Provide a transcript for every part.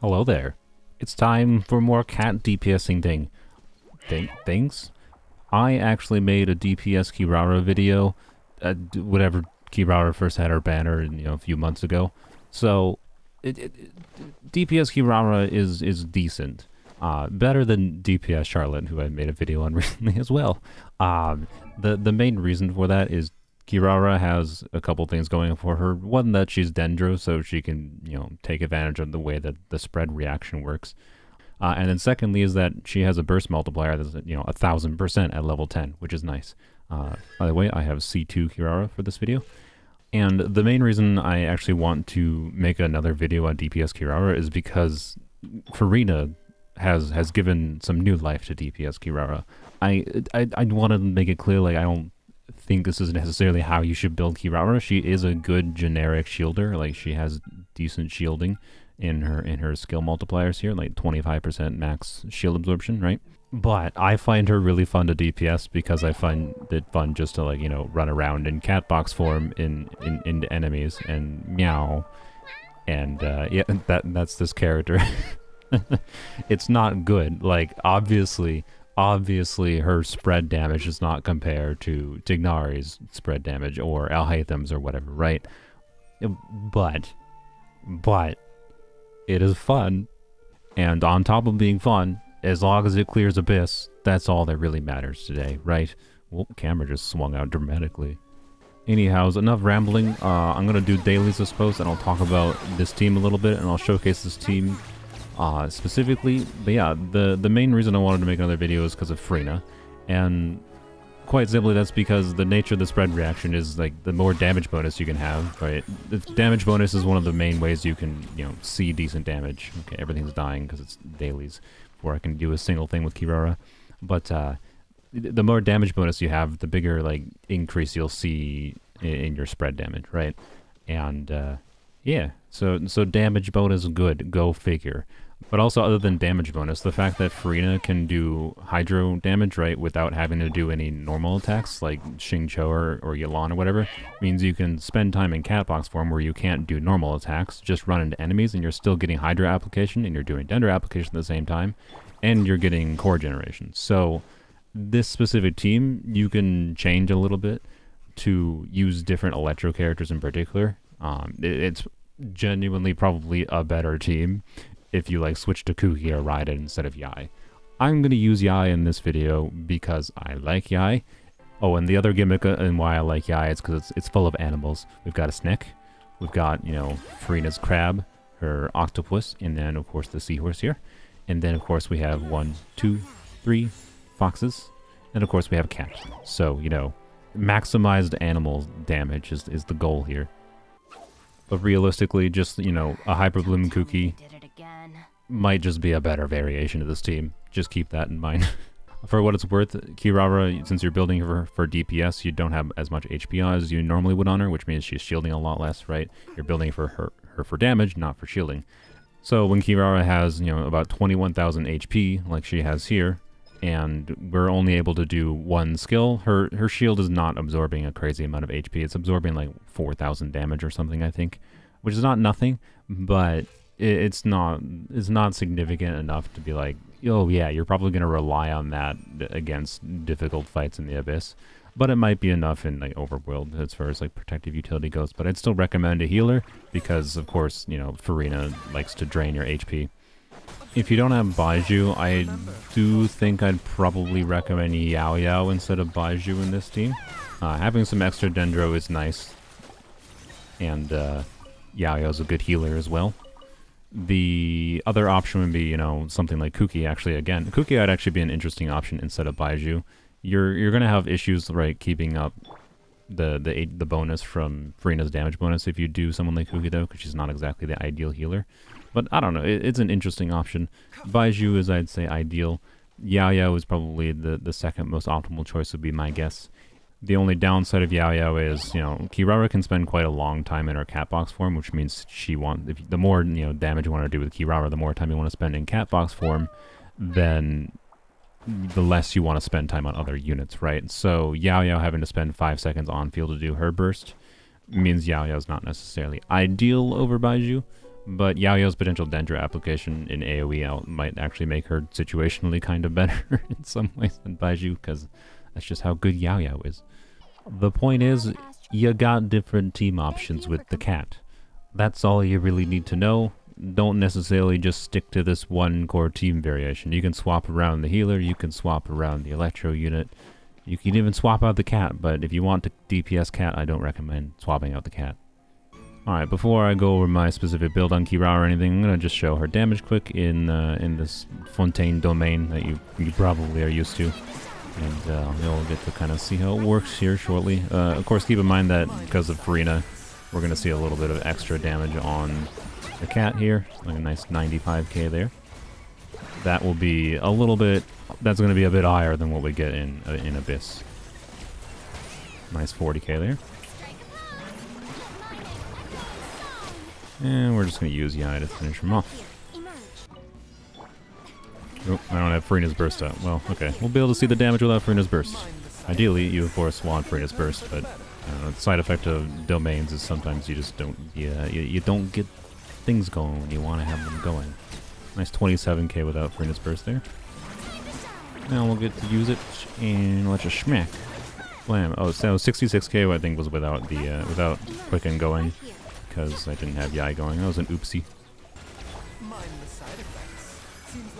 Hello there. It's time for more cat DPSing things. I actually made a DPS Kirara video, whatever Kirara first had her banner, a few months ago. So, DPS Kirara is decent. Better than DPS Charlotte, who I made a video on recently as well. The main reason for that is Kirara has a couple things going for her. One, that she's Dendro, so she can, take advantage of the way that the spread reaction works. And then secondly is that she has a burst multiplier that's, 1000% at level 10, which is nice. By the way, I have C2 Kirara for this video. And the main reason I actually want to make another video on DPS Kirara is because Furina has given some new life to DPS Kirara. I want to make it clear, like, I don't think this is necessarily how you should build Kirara. She is a good generic shielder. Like, she has decent shielding in her skill multipliers here, like 25% max shield absorption, right? But I find her really fun to DPS because I find it fun just to, like, run around in catbox form into enemies and meow. And yeah, that's this character. It's not good. Like, obviously her spread damage does not compare to Tignari's spread damage or Alhaitham's or whatever, right? But it is fun, and on top of being fun, as long as it clears Abyss, that's all that really matters today, right? Well, camera just swung out dramatically. Anyhow, enough rambling. I'm gonna do dailies, I suppose, and I'll talk about this team a little bit, and I'll showcase this team specifically. But yeah, the main reason I wanted to make another video is because of Furina, and quite simply that's because the nature of the spread reaction is, like, the more damage bonus you can have, right? The damage bonus is one of the main ways you can, see decent damage. Okay, everything's dying because it's dailies before I can do a single thing with Kirara. But the more damage bonus you have, the bigger, like, increase you'll see in your spread damage, right? And yeah, so damage bonus good, go figure. But also, other than damage bonus, the fact that Furina can do hydro damage, right, without having to do any normal attacks, like Xingqiu or Yelan or whatever, means you can spend time in catbox form where you can't do normal attacks, just run into enemies, and you're still getting hydro application, and you're doing dendro application at the same time, and you're getting core generation. So, this specific team, you can change a little bit to use different electro characters in particular. It's genuinely probably a better team if you, like, switch to Kuki or Raiden instead of Yai. I'm going to use Yai in this video because I like Yai. Oh, and the other gimmick and why I like Yai is because it's full of animals. We've got a snake, we've got, Furina's crab, her octopus, and then, of course, the seahorse here. And then, of course, we have 1, 2, 3 foxes, and, of course, we have a cat. So, maximized animal damage is the goal here. But realistically, just, a Hyper Bloom Kuki might just be a better variation of this team. Just keep that in mind. For what it's worth, Kirara, since you're building her for DPS, you don't have as much HP as you normally would on her, which means she's shielding a lot less, right? You're building for her for damage, not for shielding. So when Kirara has, about 21,000 HP, like she has here, and we're only able to do one skill, her shield is not absorbing a crazy amount of HP. It's absorbing like 4,000 damage or something, I think, which is not nothing, but it's not significant enough to be like, oh yeah, you're probably going to rely on that against difficult fights in the Abyss. But it might be enough in, like, Overworld as far as, like, protective utility goes. But I'd still recommend a healer because, of course, Furina likes to drain your HP. If you don't have Baiju, I do think I'd probably recommend Yao Yao instead of Baiju in this team. Having some extra Dendro is nice. And Yao Yao's a good healer as well. The other option would be, something like Kuki, actually. Again, Kuki would actually be an interesting option instead of Baiju. You're gonna have issues, right, keeping up the bonus from Furina's damage bonus if you do someone like Kuki, though, because she's not exactly the ideal healer. But I don't know, it's an interesting option. Baiju is, I'd say, ideal. Yao Yao is probably the second most optimal choice, would be my guess. The only downside of Yao Yao is, Kirara can spend quite a long time in her catbox form, which means the more, damage you want to do with Kirara, the more time you want to spend in catbox form, then the less you want to spend time on other units, right? So Yao Yao having to spend 5 seconds on field to do her burst means Yao Yao's not necessarily ideal over Baiju, But Yaoyao's potential Dendra application in AoE out might actually make her situationally kind of better in some ways than Baizhu, because that's just how good Yaoyao is. The point is, you got different team options with the cat. That's all you really need to know. Don't necessarily just stick to this one core team variation. You can swap around the healer, you can swap around the electro unit, you can even swap out the cat, but if you want to DPS cat, I don't recommend swapping out the cat. Alright, before I go over my specific build on Kirara or anything, I'm going to just show her damage quick in this Fontaine domain that you probably are used to. And you'll get to kind of see how it works here shortly. Of course, keep in mind that because of Furina, we're going to see a little bit of extra damage on the cat here. Like a nice 95k there. That will be a little bit... That's going to be a bit higher than what we get in Abyss. Nice 40k there. And we're just going to use Yai to finish him off. Oh, I don't have Furina's Burst out. Well, okay. We'll be able to see the damage without Furina's Burst. Ideally, you of course want Furina's Burst, but I don't know, the side effect of domains is sometimes you just don't... you don't get things going when you want to have them going. Nice 27k without Furina's Burst there. Now we'll get to use it, and let's just smack. Blam. Oh, so 66k I think was without the without Quicken going, because I didn't have Yai going. That was an oopsie.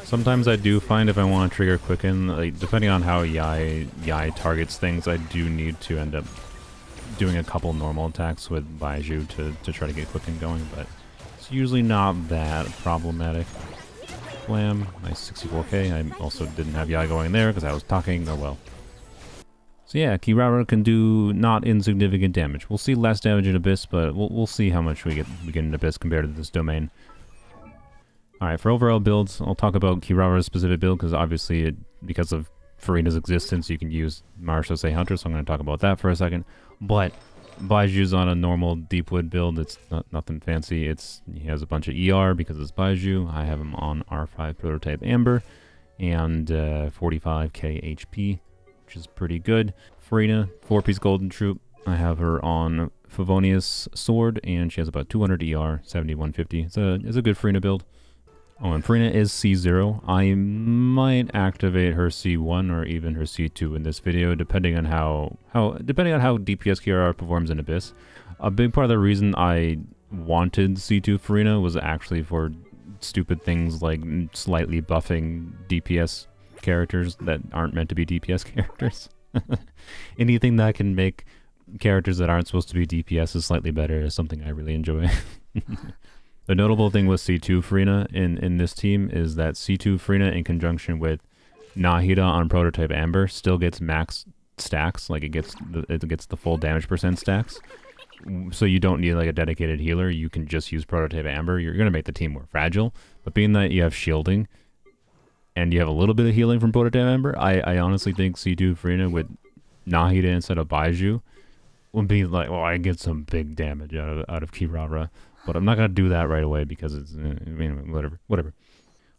Sometimes I do find if I want to trigger Quicken, like, depending on how Yai targets things, I do need to end up doing a couple normal attacks with Baizhu to try to get Quicken going, but it's usually not that problematic. Blam. Nice 64k. I also didn't have Yai going there because I was talking. Oh well. So yeah, Kirara can do not insignificant damage. We'll see less damage in Abyss, but we'll see how much we get in Abyss compared to this domain. Alright, for overall builds, I'll talk about Kirara's specific build, because obviously, because of Furina's existence, you can use Marshosei Hunter, so I'm going to talk about that for a second. But Baiju's on a normal Deepwood build. It's nothing fancy. He has a bunch of ER because it's Baizhu. I have him on R5 Prototype Amber, and 45k HP, which is pretty good. Furina, 4-piece Golden Troop. I have her on Favonius Sword, and she has about 200 ER, 7150. It's a good Furina build. Oh, and Furina is C0. I might activate her C1 or even her C2 in this video, depending on how DPS Kirara performs in Abyss. A big part of the reason I wanted C2 Furina was actually for stupid things like slightly buffing DPS characters that aren't meant to be DPS characters. Anything that can make characters that aren't supposed to be DPS is slightly better is something I really enjoy. The notable thing with C2 Furina in this team is that C2 Furina in conjunction with Nahida on Prototype Amber still gets max stacks, like it gets the full damage percent stacks. So you don't need like a dedicated healer, you can just use Prototype Amber. You're going to make the team more fragile, but being that you have shielding and you have a little bit of healing from Prototype Amber, I honestly think C2 Furina with Nahida instead of Baizhu would be like, well, I get some big damage out of Kirara. But I'm not going to do that right away because it's, whatever.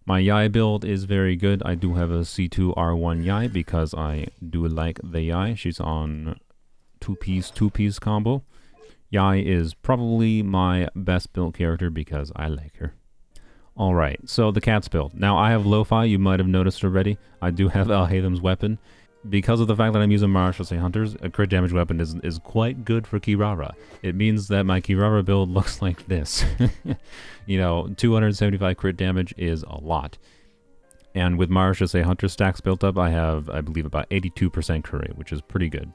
My Yai build is very good. I do have a C2 R1 Yai because I do like the Yai. She's on two-piece combo. Yai is probably my best built character because I like her. Alright, so the cat's build. Now I have Lo-Fi, you might have noticed already. I do have Alhaitham's weapon. Because of the fact that I'm using Marshosei Hunters, a crit damage weapon is quite good for Kirara. It means that my Kirara build looks like this. You know, 275 crit damage is a lot. And with Marshosei Hunter stacks built up, I have, I believe, about 82% crit rate, which is pretty good.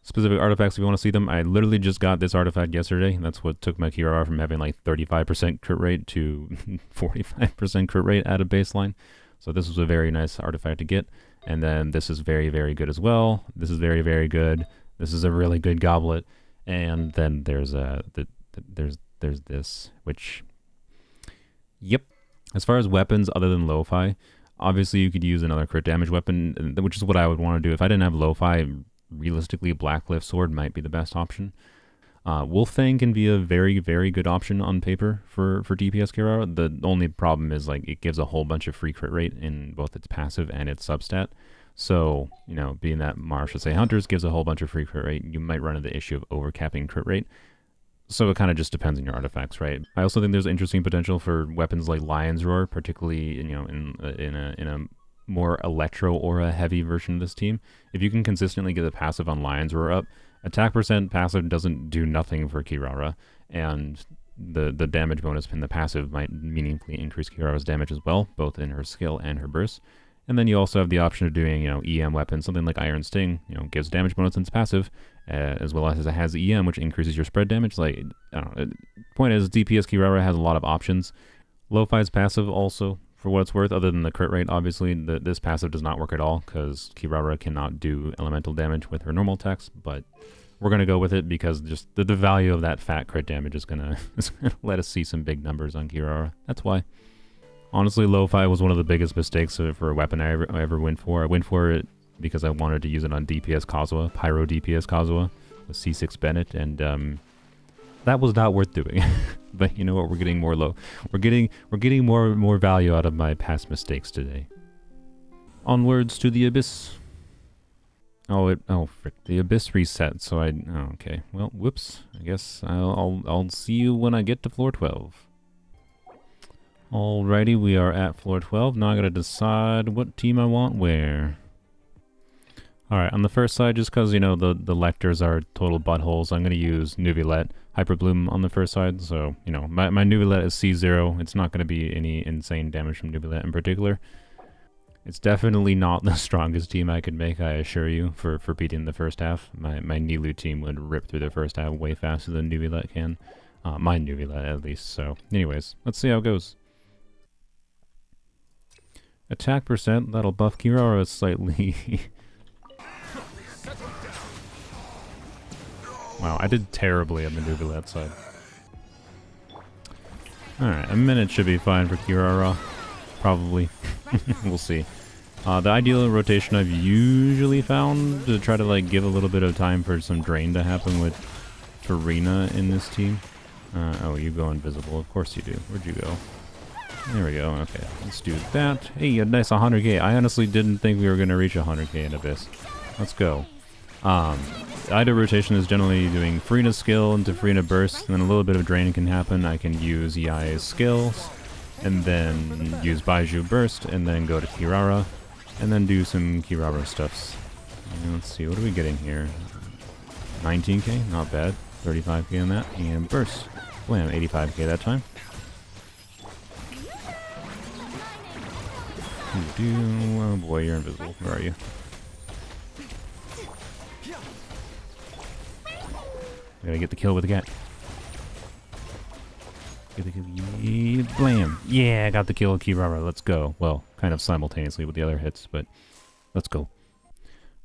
Specific artifacts, if you want to see them, I literally just got this artifact yesterday. That's what took my Kirara from having like 35% crit rate to 45% crit rate at a baseline. So this was a very nice artifact to get. And then this is very, very good as well. This is very, very good. This is a really good goblet. And then there's there's this, which, yep. As far as weapons other than Lo-Fi, obviously you could use another crit damage weapon, which is what I would want to do. If I didn't have Lo-Fi, realistically, Blackcliff Sword might be the best option. Wolffang can be a very, very good option on paper for DPS Kirara. The only problem is, like, it gives a whole bunch of free crit rate in both its passive and its substat. So, you know, being that Marshosei Hunters gives a whole bunch of free crit rate, you might run into the issue of overcapping crit rate. So it kind of just depends on your artifacts, right? I also think there's interesting potential for weapons like Lion's Roar, particularly in a more Electro Aura heavy version of this team. If you can consistently get the passive on Lion's Roar up, attack percent passive doesn't do nothing for Kirara, and the damage bonus in the passive might meaningfully increase Kirara's damage as well, both in her skill and her burst. And then you also have the option of doing, EM weapons, something like Iron Sting, gives damage bonus in its passive, as well as it has EM, which increases your spread damage. Like, I don't know. Point is, DPS Kirara has a lot of options. Lo-Fi's passive also, for what it's worth, other than the crit rate, obviously, this passive does not work at all, because Kirara cannot do elemental damage with her normal attacks, but we're going to go with it because just the value of that fat crit damage is going to let us see some big numbers on Kirara. That's why. Honestly, Lo-Fi was one of the biggest mistakes for a weapon I ever went for. I went for it because I wanted to use it on DPS Kazuha, Pyro DPS Kazuha, with C6 Bennett, and that was not worth doing. But you know what? We're getting more We're getting more value out of my past mistakes today. Onwards to the Abyss. Oh frick! The Abyss reset. So okay. Well, whoops. I guess I'll see you when I get to floor 12. Alrighty, we are at floor 12. Now I gotta decide what team I want where. Alright, on the first side, just because, the lectors are total buttholes, I'm gonna use Nuvilet, Hyperbloom on the first side. So, my Nuvilet is C0. It's not gonna be any insane damage from Nuvilet in particular. It's definitely not the strongest team I could make, I assure you, for beating the first half. My Nilou team would rip through the first half way faster than Nuvilet can. My Nuvilet, at least. So, anyways, let's see how it goes. Attack percent, that'll buff Kirara slightly. Wow, I did terribly on the Nuvilet side. Alright, a minute should be fine for Kirara. Probably. We'll see. The ideal rotation I've usually found to try to give a little bit of time for some drain to happen with Furina in this team. Oh, you go invisible. Of course you do. Where'd you go? There we go. Okay, let's do that. Hey, a nice 100k. I honestly didn't think we were going to reach 100k in Abyss. Let's go. Ideal rotation is generally doing Furina's skill into Furina burst, and then a little bit of drain can happen. I can use Yai's skills, and then use Baiju burst, and then go to Kirara, and then do some Kirara stuffs. Let's see, what are we getting here? 19k, not bad. 35k on that, and burst. Blam, 85k that time. Oh boy, you're invisible. Where are you? I gotta get the kill with the cat. Get the kill. Yeah, blam! Yeah, I got the kill with Kirara. Let's go. Well, kind of simultaneously with the other hits, but let's go.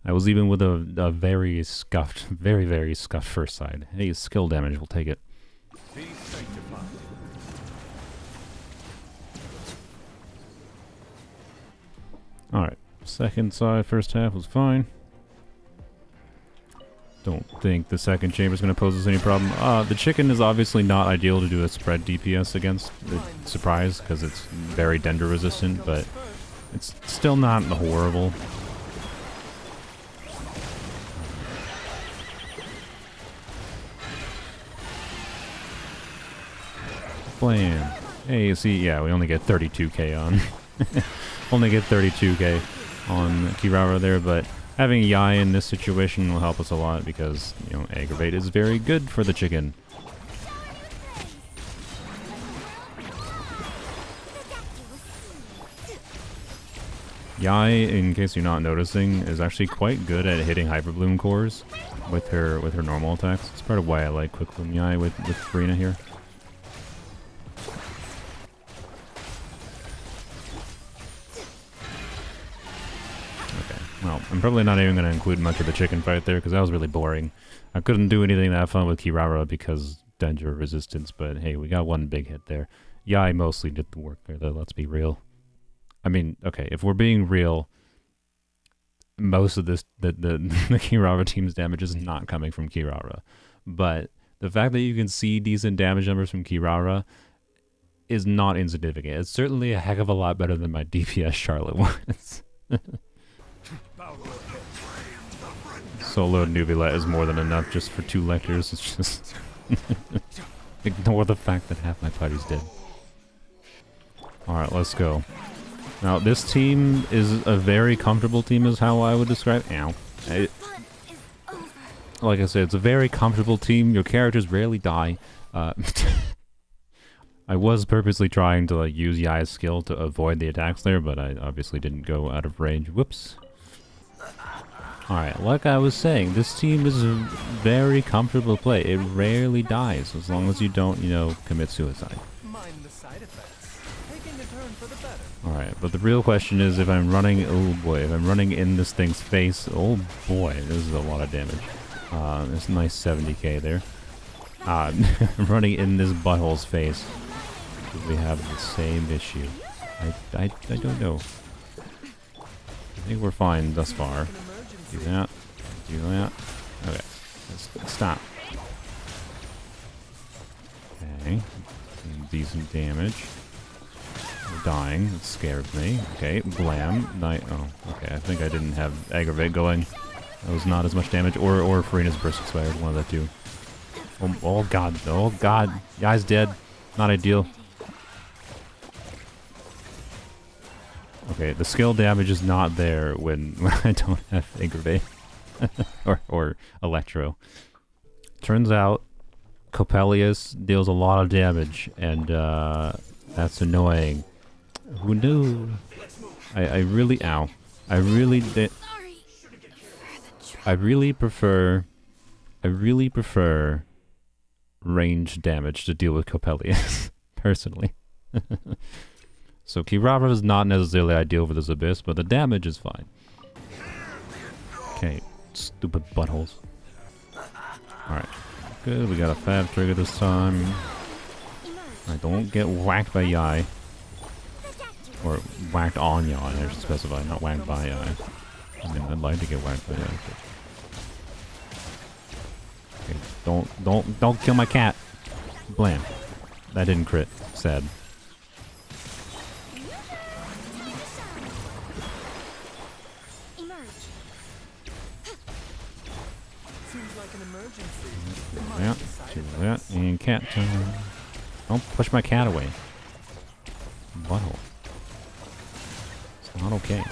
I was even with a very scuffed, very scuffed first side. Hey, skill damage. We'll take it. Alright, second side, first half was fine. Don't think the second chamber is going to pose us any problem. The chicken is obviously not ideal to do a spread DPS against the surprise, because it's very Dendro resistant, but it's still not horrible. Blam. Hey, you see, yeah, we only get 32k on. Only get 32k on Kirara there, but having Yai in this situation will help us a lot because, Aggravate is very good for the chicken. Yai, in case you're not noticing, is actually quite good at hitting Hyperbloom cores with her normal attacks. It's part of why I like Quick Bloom Yai with Furina here. Well, I'm probably not even going to include much of the chicken fight there, because that was really boring. I couldn't do anything that fun with Kirara because Dendro resistance, but hey, we got one big hit there. Yai mostly did the work there, though, let's be real. I mean, okay, if we're being real, most of this, the Kirara team's damage is not coming from Kirara. But the fact that you can see decent damage numbers from Kirara is not insignificant. It's certainly a heck of a lot better than my DPS Charlotte was. Solo Nuvilet is more than enough just for 2 lectors. It's just Ignore the fact that half my party's dead. Alright, let's go. Now, this team is a very comfortable team is how I would describe it. Ow. Like I said, it's a very comfortable team. Your characters rarely die. I was purposely trying to like use Yai's skill to avoid the attacks there, but I obviously didn't go out of range. Whoops. Alright, like I was saying, this team is a very comfortable play. It rarely dies, as long as you don't, you know, commit suicide. Alright, but the real question is if I'm running, oh boy, if I'm running in this thing's face, oh boy, this is a lot of damage. There's a nice 70k there. Running in this butthole's face. We have the same issue. I don't know. I think we're fine thus far. Do that. Do that. Okay. Let's stop. Okay. Decent damage. We're dying. It scared me. Okay. Blam. Oh, okay. I think I didn't have Aggravate going. That was not as much damage. Or Furina's Burst expired. One of the two. Oh god. Oh god. Guy's dead. Not ideal. Okay, the skill damage is not there when I don't have Aggravate. or Electro. Turns out Coppelius deals a lot of damage, and that's annoying. Who knew? I really prefer range damage to deal with Coppelius, personally. So Kirara is not necessarily ideal for this abyss, but the damage is fine. Okay, stupid buttholes. Alright, good, we got a fab trigger this time. Alright, don't get whacked by Yai. Or whacked on Yai, I should specify, not whacked by Yai. I mean, I'd like to get whacked by Yai. Okay, don't kill my cat. Blam. That didn't crit. Sad. Do that, and cat turn. Don't push my cat away. Butthole. It's not okay.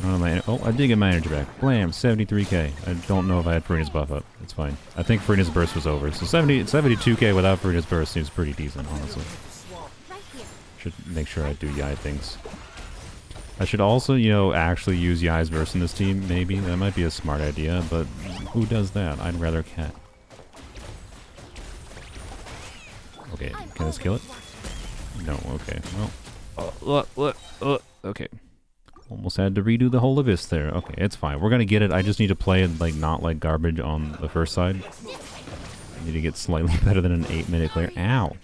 I did get my energy back. Blam, 73k. I don't know if I had Furina's buff up. It's fine. I think Furina's burst was over. So 72k without Furina's burst seems pretty decent, honestly. Should make sure I do Yai things. I should also, you know, actually use Yai's burst in this team, maybe. That might be a smart idea, but who does that? I'd rather cat. Okay, can this kill it? No, okay. Well, okay. Almost had to redo the whole abyss there. Okay, it's fine. We're gonna get it. I just need to play it like not like garbage on the first side. I need to get slightly better than an 8-minute clear. Ow!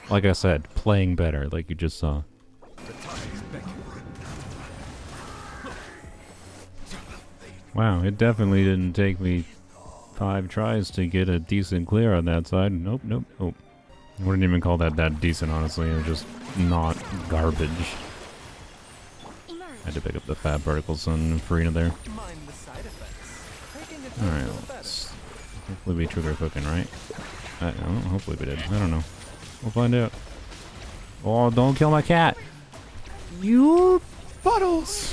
Like I said, playing better, like you just saw. Wow, it definitely didn't take me 5 tries to get a decent clear on that side. Nope. I wouldn't even call that decent, honestly. It was just not garbage. I had to pick up the fab particles on Furina there. Alright, hopefully we trigger cooking, right? Hopefully we did. I don't know. We'll find out. Oh, don't kill my cat! You bottles!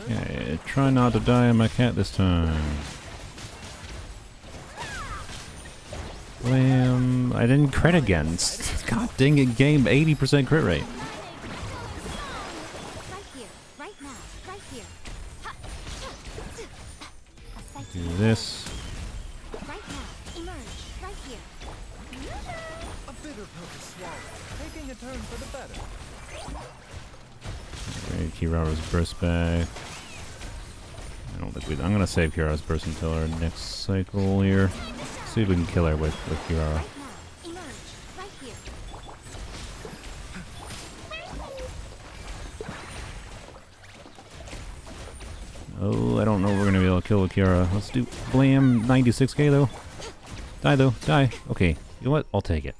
Yeah, try not to die on my cat this time. I didn't crit again. God dang it, game 80% crit rate. Do this. Okay, Kirara's burst back. I don't think I'm gonna save Kirara's burst until our next cycle here. See if we can kill her with Kirara. Oh, I don't know if we're gonna be able to kill with Kirara. Let's do Blam 96k though. Die though, die. Okay, you know what? I'll take it.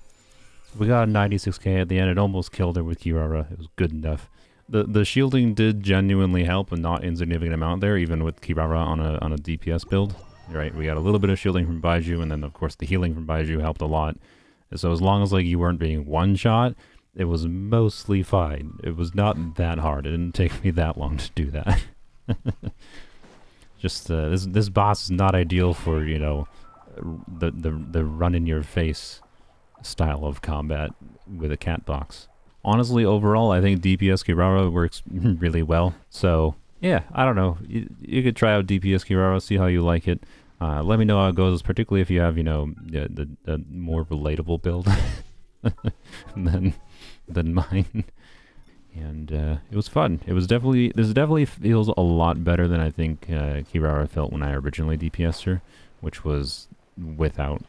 We got a 96k at the end. It almost killed her with Kirara. It was good enough. The shielding did genuinely help, a not insignificant amount there, even with Kirara on a DPS build. Right, we got a little bit of shielding from Baiju, and then of course the healing from Baiju helped a lot. So as long as like you weren't being one-shot, it was mostly fine. It was not that hard. It didn't take me that long to do that. Just this boss is not ideal for, you know, the run in your face style of combat with a cat box. Honestly, overall, I think DPS Kirara works really well. So yeah, I don't know. You could try out DPS Kirara, see how you like it. Let me know how it goes, particularly if you have, you know, the more relatable build than mine. And it was fun. This definitely feels a lot better than I think Kirara felt when I originally DPS'd her, which was without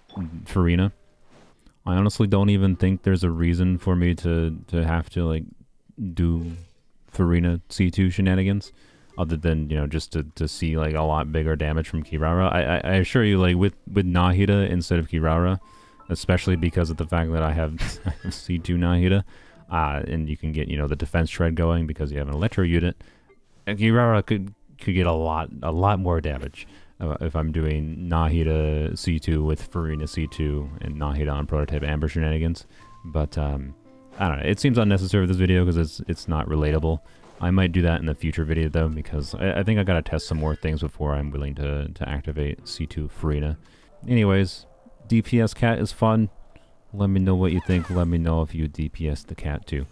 Furina. I honestly don't even think there's a reason for me to have to like do Furina C2 shenanigans, other than, you know, just to see like a lot bigger damage from Kirara. I assure you, like with Nahida instead of Kirara, especially because of the fact that I have C2 Nahida, and you can get, you know, the defense shred going because you have an electro unit. And Kirara could get a lot more damage if I'm doing Nahida C2 with Furina C2 and Nahida on prototype Amber shenanigans. But I don't know. It seems unnecessary for this video because it's not relatable. I might do that in the future video though, because I think I gotta test some more things before I'm willing to activate C2 Furina. Anyways, DPS cat is fun. Let me know what you think. Let me know if you DPS the cat too.